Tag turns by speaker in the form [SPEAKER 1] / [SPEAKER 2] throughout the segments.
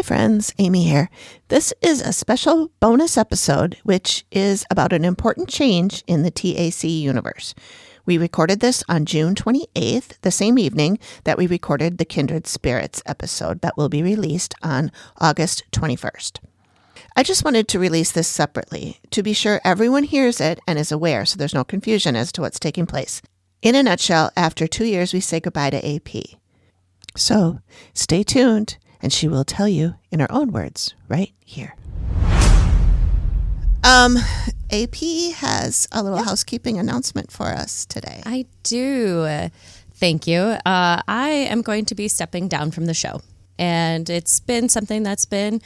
[SPEAKER 1] friends, Amy here. This is a special bonus episode, which is about an important change in the TAC universe. We recorded this on June 28th, the same evening that we recorded the Kindred Spirits episode that will be released on August 21st. I just wanted to release this separately to be sure everyone hears it and is aware so there's no confusion as to what's taking place. In a nutshell, after 2 years, we say goodbye to AP. So stay tuned, and she will tell you in her own words right here. AP has a little housekeeping announcement for us today.
[SPEAKER 2] I do. Thank you. I am going to be stepping down from the show, and it's been something that's been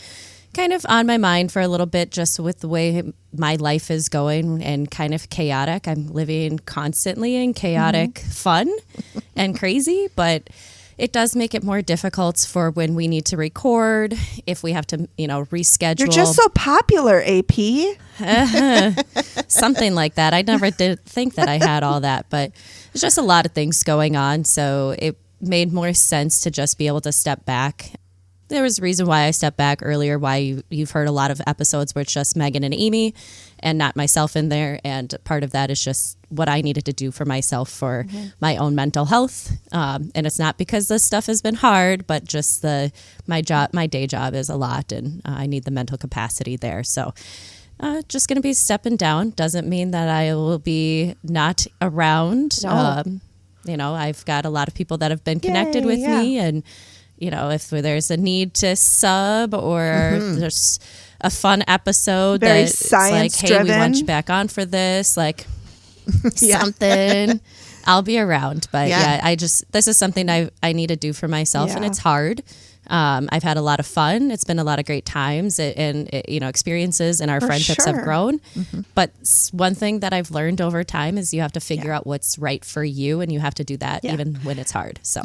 [SPEAKER 2] kind of on my mind for a little bit, just with the way my life is going and kind of chaotic. I'm living constantly in chaotic fun and crazy, but it does make it more difficult for when we need to record, if we have to, reschedule.
[SPEAKER 3] You're just so popular, AP.
[SPEAKER 2] Something like that. I never did think that I had all that, but there's just a lot of things going on. So it made more sense to just be able to step back. There was a reason why I stepped back earlier, why you've heard a lot of episodes where it's just Megan and Amy and not myself in there. And part of that is just what I needed to do for myself for my own mental health. And it's not because this stuff has been hard, but just my day job is a lot, and I need the mental capacity there. So just going to be stepping down. Doesn't mean that I will be not around.
[SPEAKER 3] No.
[SPEAKER 2] I've got a lot of people that have been connected with me, and if there's a need to sub or there's a fun episode
[SPEAKER 3] Very
[SPEAKER 2] that's like, hey, we want you back on for this, like something, I'll be around. But this is something I need to do for myself, and it's hard. I've had a lot of fun. It's been a lot of great times and experiences, and our friendships have grown. But one thing that I've learned over time is you have to figure out what's right for you, and you have to do that even when it's hard. So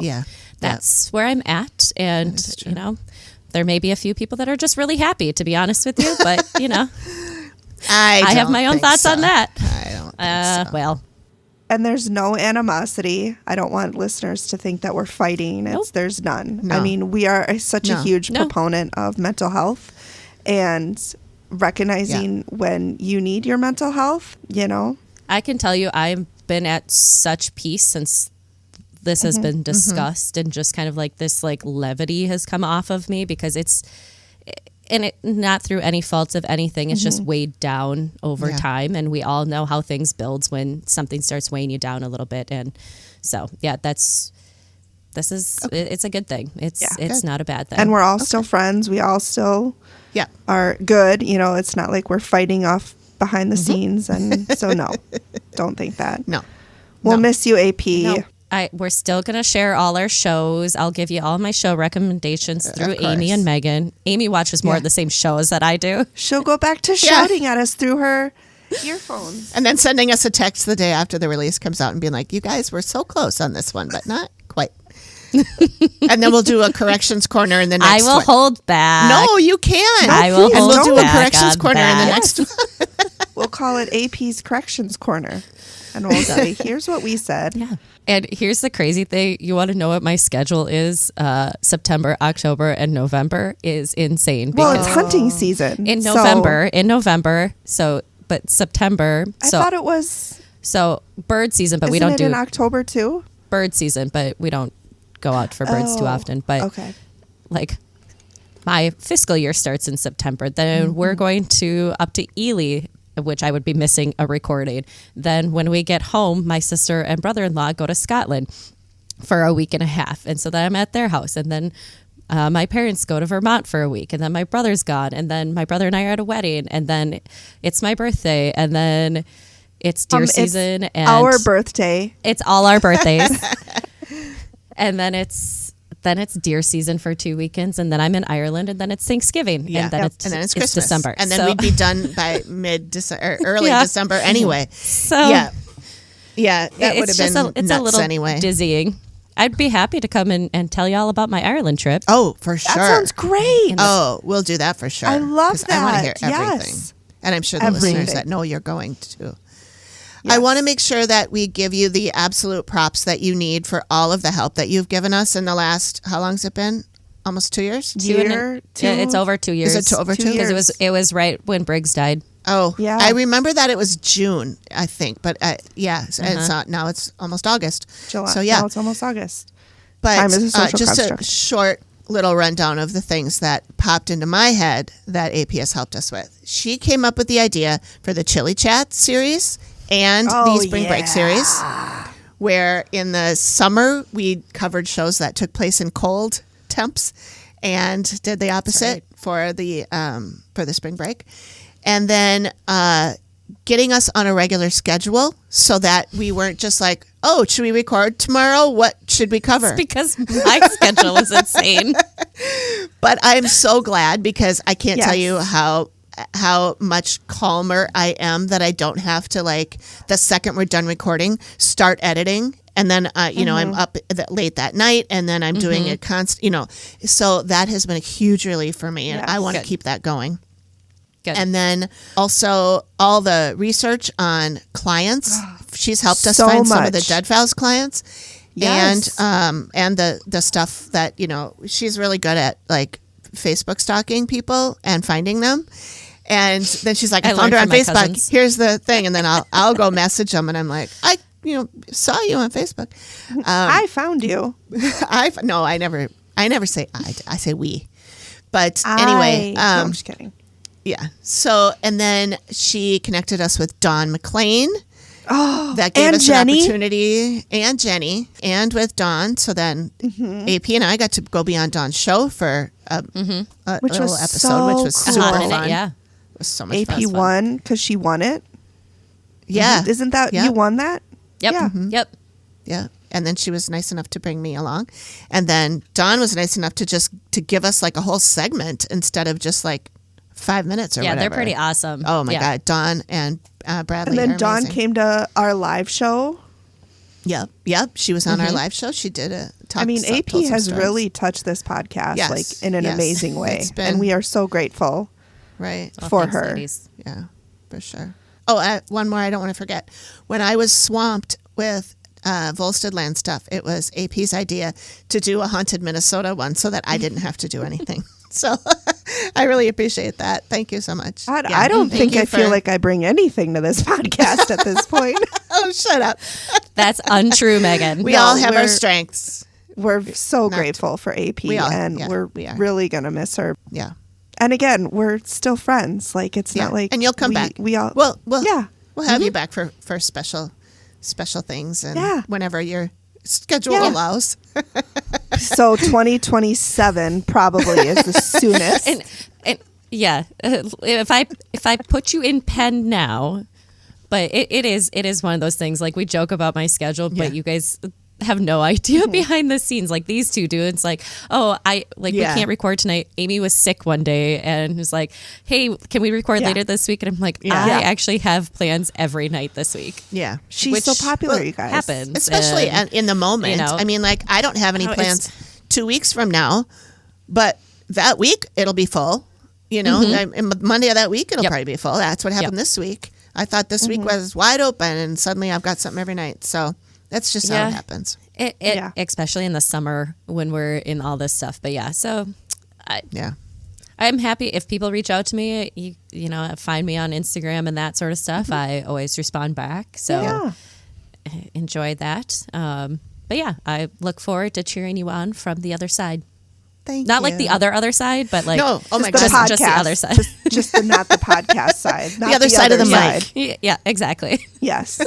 [SPEAKER 2] that's where I'm at. And, there may be a few people that are just really happy, to be honest with you. But, I have my own thoughts on that.
[SPEAKER 1] I don't think so.
[SPEAKER 2] Well.
[SPEAKER 3] And there's no animosity. I don't want listeners to think that we're fighting. There's none.
[SPEAKER 1] No.
[SPEAKER 3] I mean, we are such a huge proponent of mental health and recognizing when you need your mental health,
[SPEAKER 2] I can tell you I've been at such peace since this has been discussed, and just kind of like this levity has come off of me, because it's not through any faults of anything. It's just weighed down over time. And we all know how things builds when something starts weighing you down a little bit. And so, it's a good thing. It's not a bad thing.
[SPEAKER 3] And we're all still friends. We all still are good. It's not like we're fighting off behind the scenes. And so, no, don't think that.
[SPEAKER 1] No.
[SPEAKER 3] We'll miss you, AP.
[SPEAKER 2] No. We're still going to share all our shows. I'll give you all my show recommendations through Amy and Megan. Amy watches more of the same shows that I do.
[SPEAKER 3] She'll go back to shouting at us through her earphones.
[SPEAKER 1] And then sending us a text the day after the release comes out and being like, you guys were so close on this one, but not quite. And then we'll do a corrections corner in the next one.
[SPEAKER 2] I will hold back.
[SPEAKER 1] No, you can't.
[SPEAKER 3] No,
[SPEAKER 2] I will hold
[SPEAKER 1] We'll do a
[SPEAKER 2] back
[SPEAKER 1] corrections
[SPEAKER 2] on
[SPEAKER 1] corner
[SPEAKER 2] that.
[SPEAKER 1] in the next one.
[SPEAKER 3] We'll call it AP's Corrections Corner. And we'll say, here's what we said.
[SPEAKER 2] Yeah. And here's the crazy thing. You want to know what my schedule is? September, October, and November is insane.
[SPEAKER 3] Well, it's hunting season.
[SPEAKER 2] In November. So, but September.
[SPEAKER 3] I thought it was.
[SPEAKER 2] So bird season, but
[SPEAKER 3] Isn't
[SPEAKER 2] we don't
[SPEAKER 3] it
[SPEAKER 2] do
[SPEAKER 3] in October too?
[SPEAKER 2] Bird season, but we don't go out for birds too often. But my fiscal year starts in September. Then we're going up to Ely, which I would be missing a recording. Then when we get home, my sister and brother-in-law go to Scotland for a week and a half. And so then I'm at their house. And then my parents go to Vermont for a week. And then my brother's gone. And then my brother and I are at a wedding. And then it's my birthday. And then it's deer season.
[SPEAKER 3] It's
[SPEAKER 2] and
[SPEAKER 3] our birthday.
[SPEAKER 2] It's all our birthdays. And then it's deer season for 2 weekends, and then I'm in Ireland, and then it's Thanksgiving, and then it's
[SPEAKER 1] Christmas,
[SPEAKER 2] December,
[SPEAKER 1] and then we'd be done by mid-December, early December anyway.
[SPEAKER 2] So
[SPEAKER 1] that would have been
[SPEAKER 2] it's
[SPEAKER 1] nuts
[SPEAKER 2] a little
[SPEAKER 1] anyway.
[SPEAKER 2] Dizzying. I'd be happy to come in and tell you all about my Ireland trip.
[SPEAKER 1] Oh, for sure.
[SPEAKER 3] That sounds great.
[SPEAKER 1] We'll do that for sure.
[SPEAKER 3] I love that.
[SPEAKER 1] I want to hear everything, and I'm sure the listeners that know you're going to. Yes. I want to make sure that we give you the absolute props that you need for all of the help that you've given us in the last, how long's it been? almost 2 years.
[SPEAKER 2] It's over 2 years.
[SPEAKER 1] Is it over 2 years?
[SPEAKER 2] Because it was right when Briggs died.
[SPEAKER 1] Oh,
[SPEAKER 3] yeah.
[SPEAKER 1] I remember that it was June, I think, but it's not. Now it's almost August.
[SPEAKER 3] July.
[SPEAKER 1] So yeah,
[SPEAKER 3] now it's almost August.
[SPEAKER 1] But
[SPEAKER 3] Time is a social
[SPEAKER 1] just
[SPEAKER 3] construct.
[SPEAKER 1] a short little rundown of the things that popped into my head that AP has helped us with. She came up with the idea for the Chili Chat series and the Spring Break series, where in the summer we covered shows that took place in cold temps and did the opposite for the Spring Break. And then getting us on a regular schedule so that we weren't just like, oh, should we record tomorrow? What should we cover?
[SPEAKER 2] It's because my schedule is insane.
[SPEAKER 1] But I'm so glad because I can't tell you how much calmer I am that I don't have to, like, the second we're done recording, start editing. And then, I'm up late that night and then I'm doing it so that has been a huge relief for me. And I want to keep that going.
[SPEAKER 2] Good.
[SPEAKER 1] And then also all the research on clients. She's helped us
[SPEAKER 3] So
[SPEAKER 1] find some of
[SPEAKER 3] much.
[SPEAKER 1] the Dead Files clients.
[SPEAKER 3] Yes.
[SPEAKER 1] And the stuff that, she's really good at, like, Facebook stalking people and finding them. And then she's like, I found her on Facebook.
[SPEAKER 2] Cousins.
[SPEAKER 1] Here's the thing. And then I'll go message them and I'm like, I saw you on Facebook.
[SPEAKER 3] I found you.
[SPEAKER 1] I never say I say we. But anyway,
[SPEAKER 3] no, I'm just kidding.
[SPEAKER 1] yeah. So, and then she connected us with Dawn McLean.
[SPEAKER 3] Oh,
[SPEAKER 1] that gave
[SPEAKER 3] and
[SPEAKER 1] us
[SPEAKER 3] Jenny.
[SPEAKER 1] an opportunity, and Jenny, and with Dawn. So then AP and I got to go be on Dawn's show for a
[SPEAKER 3] Which
[SPEAKER 1] little
[SPEAKER 3] was
[SPEAKER 1] episode,
[SPEAKER 3] so
[SPEAKER 1] which was
[SPEAKER 3] cool.
[SPEAKER 1] super
[SPEAKER 2] Hot in
[SPEAKER 1] fun.
[SPEAKER 2] it, yeah.
[SPEAKER 1] It was so much
[SPEAKER 3] AP
[SPEAKER 1] fun.
[SPEAKER 3] won because she won it.
[SPEAKER 1] Yeah.
[SPEAKER 3] Isn't that you won that?
[SPEAKER 2] Yep.
[SPEAKER 3] Yeah.
[SPEAKER 2] Yep.
[SPEAKER 1] Yeah. And then she was nice enough to bring me along. And then Dawn was nice enough to give us like a whole segment instead of just like 5 minutes or whatever.
[SPEAKER 2] They're pretty awesome.
[SPEAKER 1] Oh my God. Dawn and Bradley.
[SPEAKER 3] And then
[SPEAKER 1] are
[SPEAKER 3] Dawn
[SPEAKER 1] amazing.
[SPEAKER 3] came to our live show.
[SPEAKER 1] Yep. She was on our live show. She did a talk.
[SPEAKER 3] I mean, AP
[SPEAKER 1] told some
[SPEAKER 3] has
[SPEAKER 1] stories.
[SPEAKER 3] really touched this podcast
[SPEAKER 1] Yes.
[SPEAKER 3] like in an
[SPEAKER 1] Yes.
[SPEAKER 3] amazing way.
[SPEAKER 1] It's been-
[SPEAKER 3] And we are so grateful
[SPEAKER 1] Right.
[SPEAKER 3] for
[SPEAKER 2] Thanks,
[SPEAKER 3] her.
[SPEAKER 2] ladies.
[SPEAKER 1] Yeah, for sure. Oh, one more I don't want to forget. When I was swamped with Volsteadland stuff, it was AP's idea to do a Haunted Minnesota one so that I didn't have to do anything. So I really appreciate that. Thank you so much.
[SPEAKER 3] I don't think I feel like I bring anything to this podcast at this point.
[SPEAKER 1] Oh, shut up.
[SPEAKER 2] That's untrue, Megan.
[SPEAKER 1] We all have our strengths.
[SPEAKER 3] We're so grateful for AP and
[SPEAKER 1] we are.
[SPEAKER 3] really going to miss her.
[SPEAKER 1] Yeah.
[SPEAKER 3] And again, we're still friends. Like it's not like
[SPEAKER 1] and you'll come back.
[SPEAKER 3] We all
[SPEAKER 1] We'll
[SPEAKER 3] yeah.
[SPEAKER 1] have you back for special things and
[SPEAKER 3] Yeah.
[SPEAKER 1] whenever your schedule
[SPEAKER 3] Yeah.
[SPEAKER 1] allows.
[SPEAKER 3] So 2027 probably is the soonest.
[SPEAKER 2] And yeah, if I put you in pen now, but it is one of those things. Like we joke about my schedule, but you guys have no idea behind the scenes. Like these two do. It's like, we can't record tonight. Amy was sick one day and was like, hey, can we record later this week? And I'm like, I actually have plans every night this week.
[SPEAKER 1] Yeah.
[SPEAKER 3] She's so popular, you guys.
[SPEAKER 2] Happens.
[SPEAKER 1] Especially in the moment.
[SPEAKER 2] you know.
[SPEAKER 1] I mean, like, I don't have any plans 2 weeks from now, but that week it'll be full. You know, and Monday of that week it'll probably be full. That's what happened this week. I thought this week was wide open, and suddenly I've got something every night. So that's just how it happens.
[SPEAKER 2] Especially in the summer when we're in all this stuff. But yeah, so I'm happy if people reach out to me. You know, find me on Instagram and that sort of stuff. I always respond back. So enjoy that. But yeah, I look forward to cheering you on from the other side. Not like the other side, but like
[SPEAKER 1] no, oh my
[SPEAKER 3] God,
[SPEAKER 1] God,
[SPEAKER 2] just the other side.
[SPEAKER 3] just not the podcast side, not
[SPEAKER 1] the other side of the mic.
[SPEAKER 2] Yeah, exactly.
[SPEAKER 3] Yes.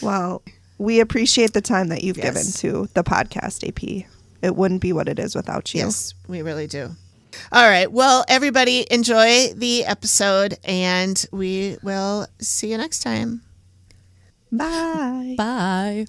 [SPEAKER 3] Well, we appreciate the time that you've given to the podcast, AP. It wouldn't be what it is without you.
[SPEAKER 1] Yes, we really do. All right. Well, everybody enjoy the episode, and we will see you next time.
[SPEAKER 3] Bye.
[SPEAKER 2] Bye.